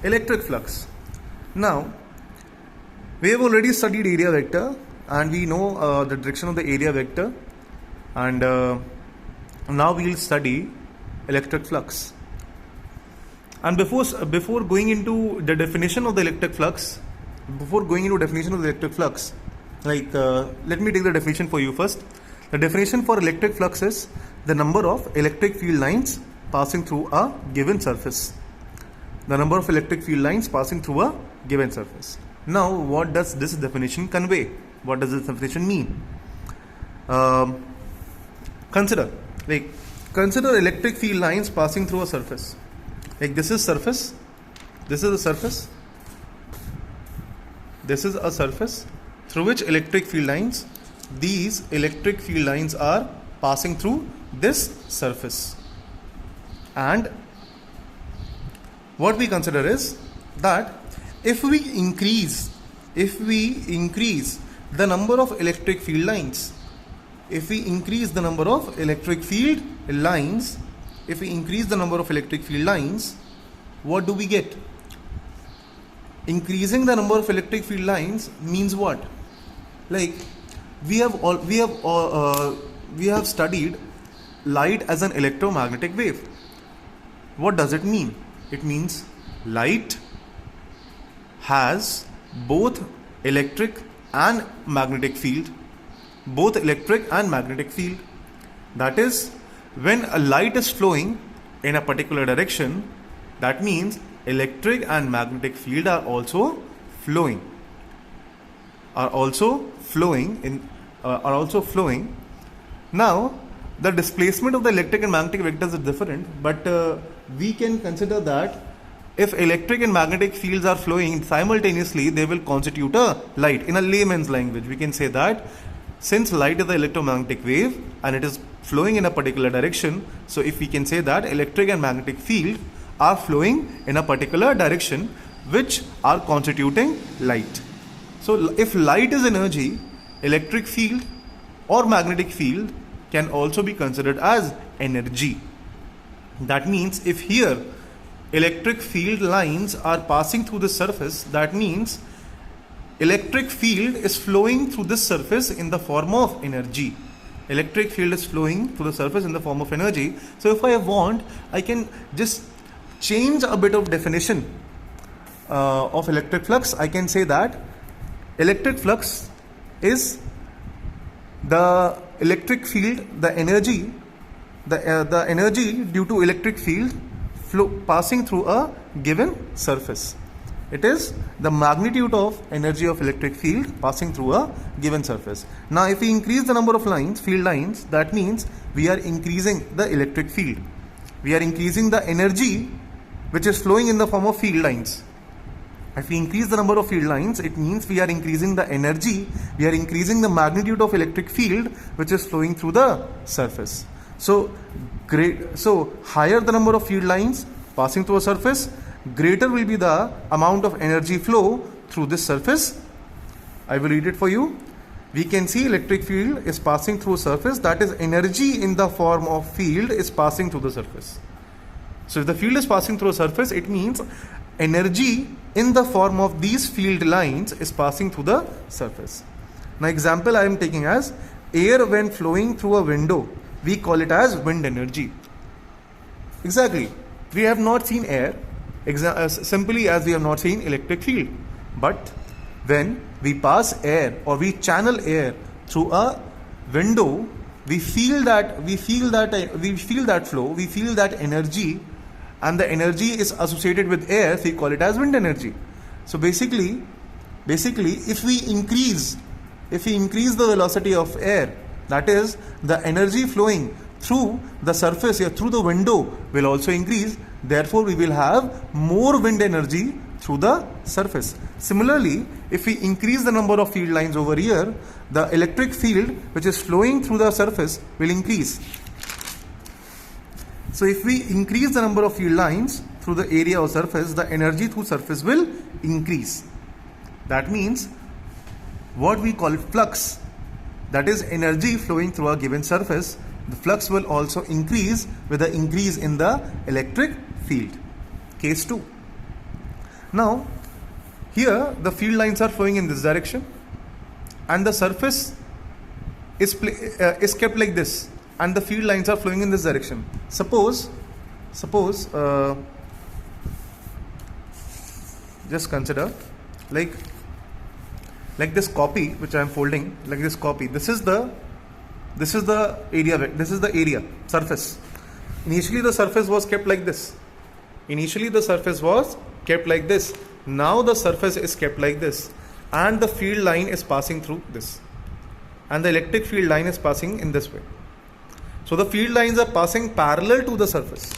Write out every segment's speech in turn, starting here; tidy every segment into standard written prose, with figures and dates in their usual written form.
Electric flux. Now, we have already studied area vector and we know the direction of the area vector, and now we will study electric flux. And before going into the definition of the electric flux, let me take the definition for you first. The definition for electric flux is the number of electric field lines passing through a given surface. The number of electric field lines passing through a given surface. Now, what does this definition convey? What does this definition mean? Consider electric field lines passing through a surface. Like this is surface, this is a surface, this is a surface through which these electric field lines are passing through this surface. And what we consider is that if we increase the number of electric field lines, what do we get? Increasing the number of electric field lines means what? Like we have studied light as an electromagnetic wave. What does it mean? It means light has both electric and magnetic field. That is, when a light is flowing in a particular direction, that means electric and magnetic field are also flowing. Now, the displacement of the electric and magnetic vectors is different, but we can consider that if electric and magnetic fields are flowing simultaneously, they will constitute a light. In a layman's language, we can say that since light is an electromagnetic wave and it is flowing in a particular direction, so if we can say that electric and magnetic field are flowing in a particular direction which are constituting light. So if light is energy, electric field or magnetic field can also be considered as energy. That means if here electric field lines are passing through the surface, that means electric field is flowing through this surface in the form of energy. So if I want, I can just change a bit of definition of electric flux. I can say that electric flux is the electric field, the energy due to electric field passing through a given surface. It is the magnitude of energy of electric field passing through a given surface. Now, if we increase the number of field lines, that means we are increasing the electric field. We are increasing the energy which is flowing in the form of field lines. If we increase the number of field lines, it means we are increasing the energy, we are increasing the magnitude of electric field which is flowing through the surface. So higher the number of field lines passing through a surface, greater will be the amount of energy flow through this surface. I will read it for you. We can see electric field is passing through a surface, that is energy in the form of field is passing through the surface. So if the field is passing through a surface, it means energy in the form of these field lines is passing through the surface. Now, example I am taking as air when flowing through a window, we call it as wind energy. Exactly. We have not seen air simply as we have not seen electric field. But when we pass air or we channel air through a window, we feel that flow, we feel that energy, and the energy is associated with air, so we call it as wind energy. So basically if we increase the velocity of air, that is the energy flowing through the surface here, through the window, will also increase. Therefore, we will have more wind energy through the surface. Similarly, if we increase the number of field lines over here, the electric field which is flowing through the surface will increase. So if we increase the number of field lines through the area or surface, the energy through surface will increase. That means what we call flux, that is energy flowing through a given surface, the flux will also increase with the increase in the electric field. Case 2. Now here the field lines are flowing in this direction and the surface is kept like this, and the field lines are flowing in this direction. Suppose just consider like this copy which I am folding, like this copy. This is the area, this is the area surface. Initially the surface was kept like this. Now the surface is kept like this, and the field line is passing through this, and the electric field line is passing in this way. So the field lines are passing parallel to the surface.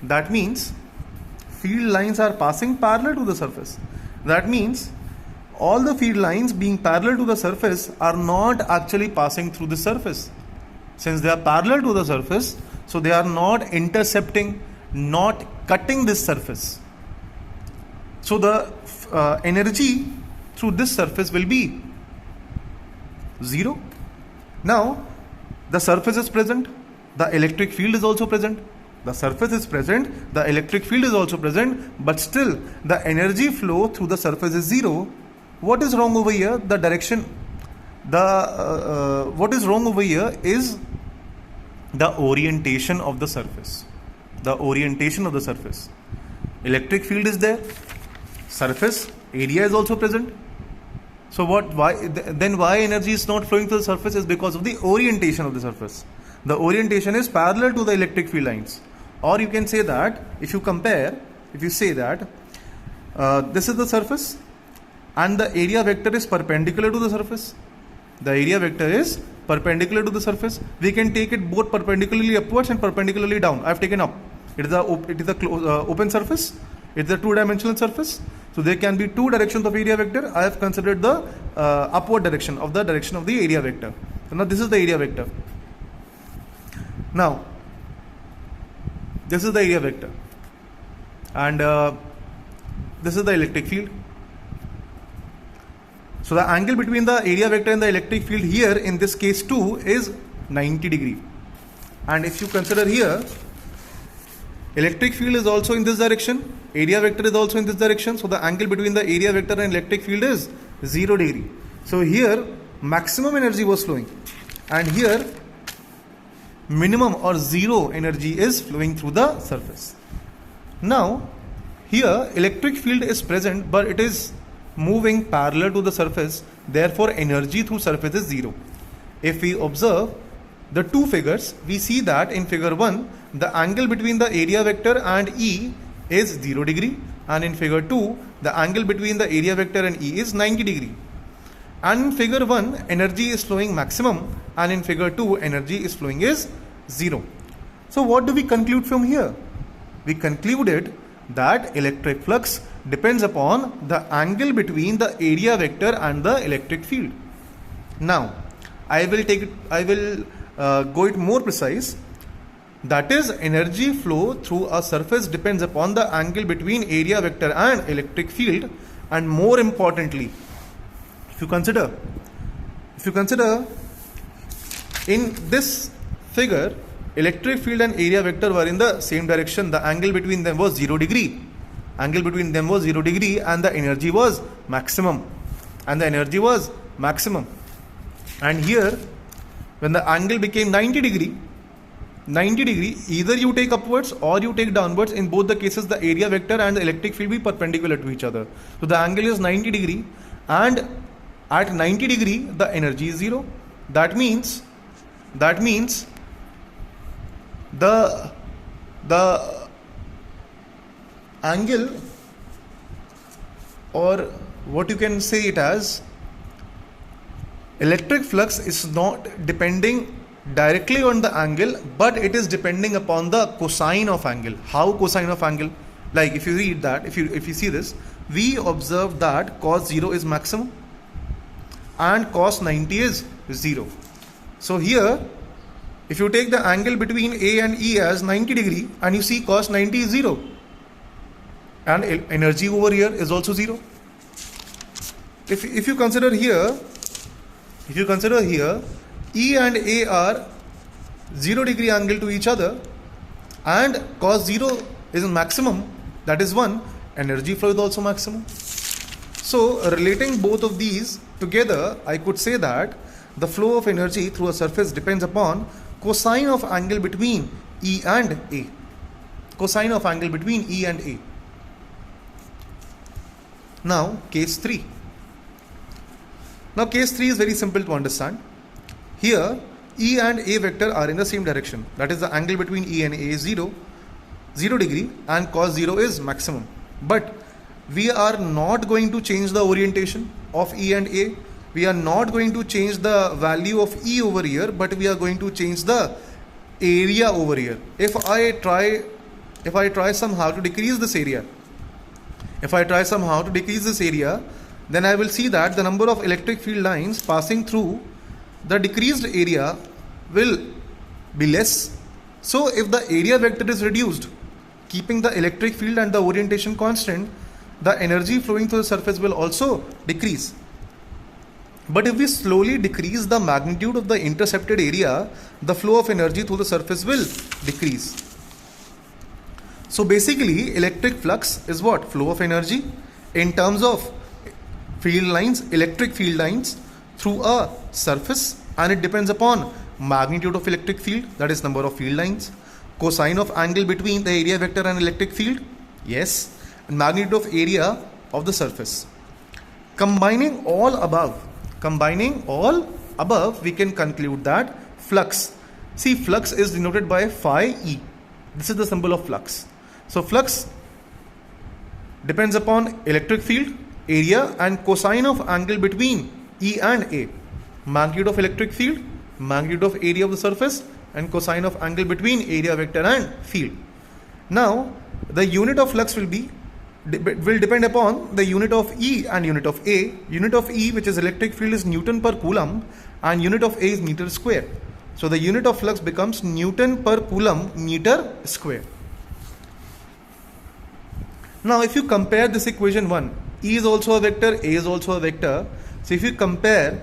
That means field lines are passing parallel to the surface. That means all the field lines being parallel to the surface are not actually passing through the surface. Since they are parallel to the surface, so they are not intercepting, not cutting this surface. So the energy through this surface will be 0. Now the surface is present, the electric field is also present. The surface is present, the electric field is also present, but still the energy flow through the surface is 0. What is wrong over here? The direction, what is wrong over here is the orientation of the surface. Electric field is there, surface area is also present. So why energy is not flowing through the surface is because of the orientation of the surface. The orientation is parallel to the electric field lines. Or you can say that, if you say that this is the surface and the area vector is perpendicular to the surface. We can take it both perpendicularly upwards and perpendicularly down. I have taken up. It is a open surface. It's a two-dimensional surface. So there can be two directions of area vector. I have considered the upward direction of the area vector. So now this is the area vector. Now this is the area vector, and this is the electric field. So the angle between the area vector and the electric field here in this case too is 90 degree. And if you consider here, electric field is also in this direction, area vector is also in this direction. So the angle between the area vector and electric field is 0 degree. So here maximum energy was flowing, and here minimum or zero energy is flowing through the surface. Now here electric field is present, but it is moving parallel to the surface, therefore energy through surface is 0. If we observe the two figures, we see that in figure 1 the angle between the area vector and E is 0 degree, and in figure 2 the angle between the area vector and E is 90 degree. And in figure 1 energy is flowing maximum, and in figure 2 energy is flowing is 0. So what do we conclude from here? We concluded that electric flux depends upon the angle between the area vector and the electric field. Now I will go it more precise. That is, energy flow through a surface depends upon the angle between area vector and electric field. And more importantly, if you consider in this figure, electric field and area vector were in the same direction. The angle between them was 0 degree. And the energy was maximum. And here, when the angle became 90 degree, either you take upwards or you take downwards. In both the cases, the area vector and the electric field will be perpendicular to each other. So the angle is 90 degree, and at 90 degree the energy is 0. That means the angle, or what you can say it as, electric flux is not depending directly on the angle, but it is depending upon the cosine of angle. How cosine of angle? Like if you read that, if you see this, we observe that cos 0 is maximum and cos 90 is 0. So here, if you take the angle between A and E as 90 degree, and you see cos 90 is 0, and energy over here is also 0. If you consider here, E and A are 0 degree angle to each other, and cos 0 is maximum, that is 1, energy flow is also maximum. So relating both of these together, I could say that the flow of energy through a surface depends upon cosine of angle between E and A. Cosine of angle between E and A. Now case 3. Now case 3 is very simple to understand. Here E and A vector are in the same direction. That is, the angle between E and A is 0 degree, and cos 0 is maximum. But we are not going to change the orientation of E and A. We are not going to change the value of E over here, but we are going to change the area over here. If I try somehow to decrease this area, then I will see that the number of electric field lines passing through the decreased area will be less. So if the area vector is reduced, keeping the electric field and the orientation constant, the energy flowing through the surface will also decrease. But if we slowly decrease the magnitude of the intercepted area, the flow of energy through the surface will decrease. So basically, electric flux is what? Flow of energy in terms of field lines, electric field lines through a surface, and it depends upon magnitude of electric field, that is number of field lines, cosine of angle between the area vector and electric field, yes, and magnitude of area of the surface. Combining all above, we can conclude that flux. See, flux is denoted by phi E. This is the symbol of flux. So flux depends upon electric field, area, and cosine of angle between E and A. Magnitude of electric field, magnitude of area of the surface, and cosine of angle between area vector and field. Now the unit of flux will depend upon the unit of E and unit of A. Unit of E, which is electric field, is Newton per Coulomb, and unit of A is meter square. So the unit of flux becomes Newton per Coulomb meter square. Now if you compare this equation 1, E is also a vector, A is also a vector. So if you compare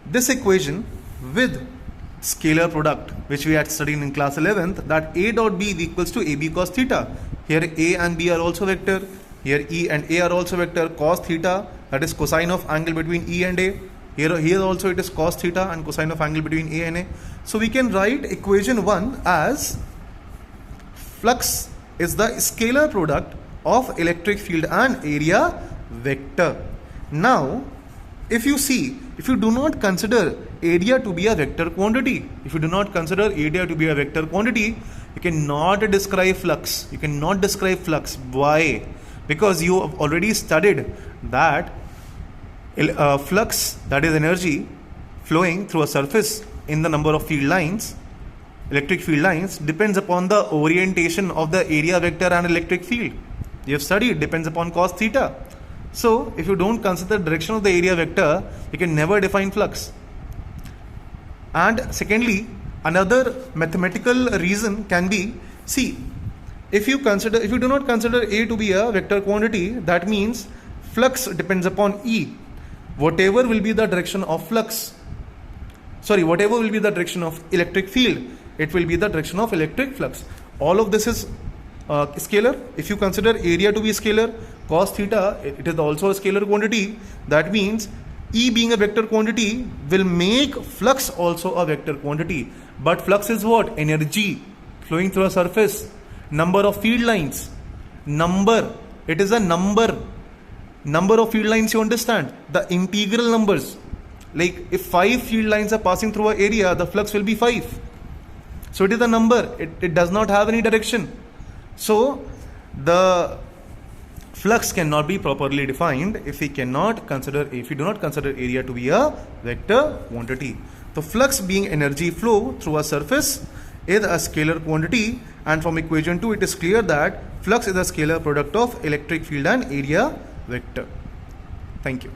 this equation with scalar product, which we had studied in class 11th, that A dot B is equals to AB cos theta. Here A and B are also vector. Here E and A are also vector. Cos theta, that is cosine of angle between E and A. Here also it is cos theta and cosine of angle between A and A. So we can write equation 1 as flux is the scalar product of electric field and area vector. Now if you do not consider area to be a vector quantity, you cannot describe flux. Why? Because you have already studied that flux, that is energy flowing through a surface in the number of field lines, electric field lines, depends upon the orientation of the area vector and electric field. You have studied, depends upon cos theta. So if you don't consider direction of the area vector, you can never define flux. And secondly, another mathematical reason can be, see, if you do not consider A to be a vector quantity, that means flux depends upon E. Whatever will be the direction of electric field, it will be the direction of electric flux. All of this is scalar. If you consider area to be scalar, cos theta, it is also a scalar quantity. That means E being a vector quantity will make flux also a vector quantity. But flux is what? Energy flowing through a surface. Number of field lines. It is a number. Number of field lines, you understand? The integral numbers. Like if 5 field lines are passing through an area, the flux will be 5. So it is a number. It does not have any direction. So the flux cannot be properly defined if we do not consider area to be a vector quantity. So flux being energy flow through a surface is a scalar quantity, and from equation 2 it is clear that flux is a scalar product of electric field and area vector. Thank you.